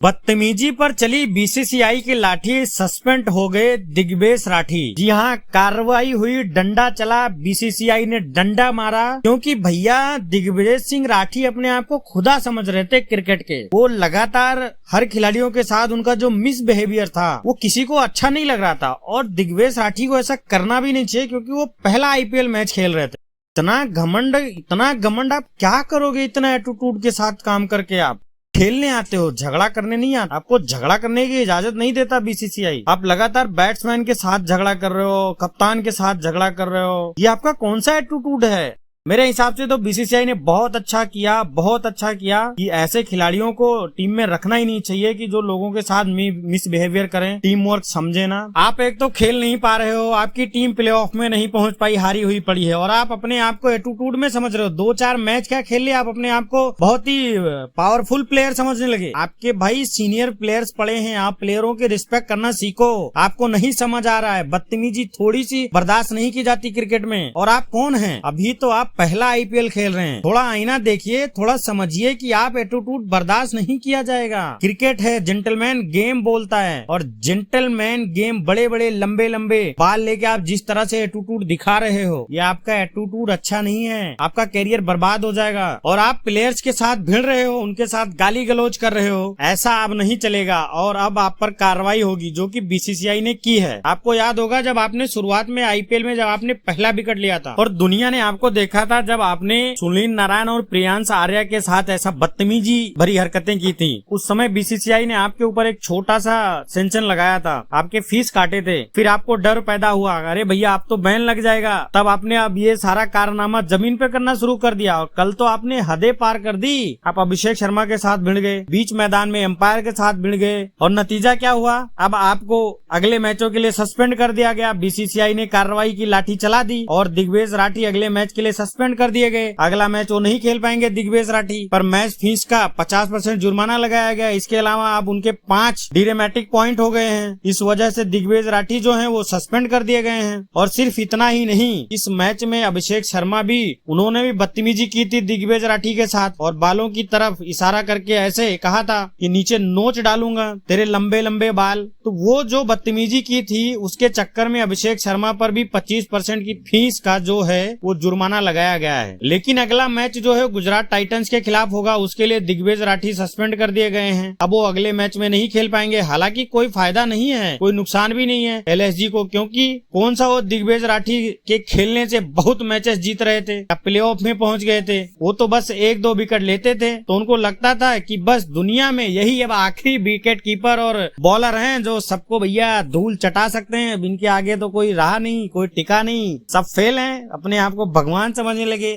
बदतमीजी पर चली बीसीसीआई की लाठी, सस्पेंड हो गए दिग्वेश राठी। जी हाँ, कार्रवाई हुई, डंडा चला, बीसीसीआई ने डंडा मारा, क्योंकि भैया दिग्वेश सिंह राठी अपने आप को खुदा समझ रहे थे क्रिकेट के। वो लगातार हर खिलाड़ियों के साथ उनका जो मिसबिहेवियर था वो किसी को अच्छा नहीं लग रहा था, और दिग्वेश राठी को ऐसा करना भी नहीं चाहिए, क्योंकि वो पहला आईपीएल मैच खेल रहे थे। इतना घमंड आप क्या करोगे इतना एटीट्यूड के साथ काम करके? आप खेलने आते हो, झगड़ा करने नहीं आता। आपको झगड़ा करने की इजाजत नहीं देता बीसीसीआई। आप लगातार बैट्समैन के साथ झगड़ा कर रहे हो, कप्तान के साथ झगड़ा कर रहे हो। ये आपका कौन सा एटीट्यूड है? मेरे हिसाब से तो बीसीसीआई ने बहुत अच्छा किया कि ऐसे खिलाड़ियों को टीम में रखना ही नहीं चाहिए कि जो लोगों के साथ मिसबिहेवियर करें, टीम वर्क समझे ना। आप एक तो खेल नहीं पा रहे हो, आपकी टीम प्लेऑफ में नहीं पहुंच पाई, हारी हुई पड़ी है, और आप अपने आप को एटीट्यूड में समझ रहे हो। 2-4 मैच क्या खेल लिया, आप अपने आप को बहुत ही पावरफुल प्लेयर समझने लगे। आपके भाई सीनियर प्लेयर्स पड़े हैं, आप प्लेयरों के रिस्पेक्ट करना सीखो। आपको नहीं समझ आ रहा है, बदतमीजी थोड़ी सी बर्दाश्त नहीं की जाती क्रिकेट में। और आप कौन हैं? अभी तो आप पहला आईपीएल खेल रहे हैं। थोड़ा आईना देखिए, थोड़ा समझिए कि आप एटीट्यूड बर्दाश्त नहीं किया जाएगा। क्रिकेट है, जेंटलमैन गेम बोलता है, और जेंटलमैन गेम बड़े बड़े लंबे लंबे बाल लेके आप जिस तरह से एटीट्यूड दिखा रहे हो, ये आपका एटीट्यूड अच्छा नहीं है। आपका कैरियर बर्बाद हो जाएगा। और आप प्लेयर्स के साथ भिड़ रहे हो, उनके साथ गाली गलौज कर रहे हो, ऐसा अब नहीं चलेगा। और अब आप पर कार्रवाई होगी, जो कि बीसीसीआई ने की है। आपको याद होगा जब आपने शुरुआत में आईपीएल में जब आपने पहला विकेट लिया था, और दुनिया ने आपको देखा था जब आपने सुनील नारायण और प्रियांश आर्या के साथ ऐसा बदतमीजी भरी हरकतें की थी। उस समय बीसीसीआई ने आपके ऊपर एक छोटा सा सेंक्शन लगाया था, आपके फीस काटे थे। फिर आपको डर पैदा हुआ, अरे भैया आप तो बैन लग जाएगा। तब आपने अब ये सारा कारनामा जमीन पे करना शुरू कर दिया, और कल तो आपने हदें पार कर दी। आप अभिषेक शर्मा के साथ भिड़ गए, बीच मैदान में एम्पायर के साथ भिड़ गए, और नतीजा क्या हुआ? अब आपको अगले मैचों के लिए सस्पेंड कर दिया गया। बीसीसीआई ने कार्रवाई की, लाठी चला दी, और दिग्वेश राठी अगले मैच के लिए सस्पेंड कर दिए गए। अगला मैच वो नहीं खेल पाएंगे दिग्वेश राठी, पर मैच फीस का 50% जुर्माना लगाया गया। इसके अलावा अब उनके 5 डीरेमेटिक पॉइंट हो गए हैं। इस वजह से दिग्वेश राठी जो हैं वो सस्पेंड कर दिए गए हैं। और सिर्फ इतना ही नहीं, इस मैच में अभिषेक शर्मा भी, उन्होंने भी बदतमीजी की थी दिग्वेश राठी के साथ, और बालों की तरफ इशारा करके ऐसे कहा था कि नीचे नोच डालूंगा तेरे लंबे लंबे बाल। तो वो जो बदतमीजी की थी, उसके चक्कर में अभिषेक शर्मा पर भी 25% की फीस का जो है वो जुर्माना लगाया गया है। लेकिन अगला मैच जो है गुजरात टाइटंस के खिलाफ होगा, उसके लिए दिग्वेश राठी सस्पेंड कर दिए गए हैं। अब वो अगले मैच में नहीं खेल पाएंगे। हालांकि कोई फायदा नहीं है, कोई नुकसान भी नहीं है एलएसजी को, क्योंकि कौन सा वो दिग्वेश राठी के खेलने से बहुत मैचेस जीत रहे थे, प्लेऑफ में पहुंच गए थे। वो तो बस 1-2 विकेट लेते थे, तो उनको लगता था कि बस दुनिया में यही अब आखिरी विकेट कीपर और बॉलर हैं जो सबको भैया धूल चटा सकते हैं। अब इनके आगे तो कोई रहा नहीं, कोई टिका नहीं, सब फेल हैं, अपने आप को भगवान समझने लगे।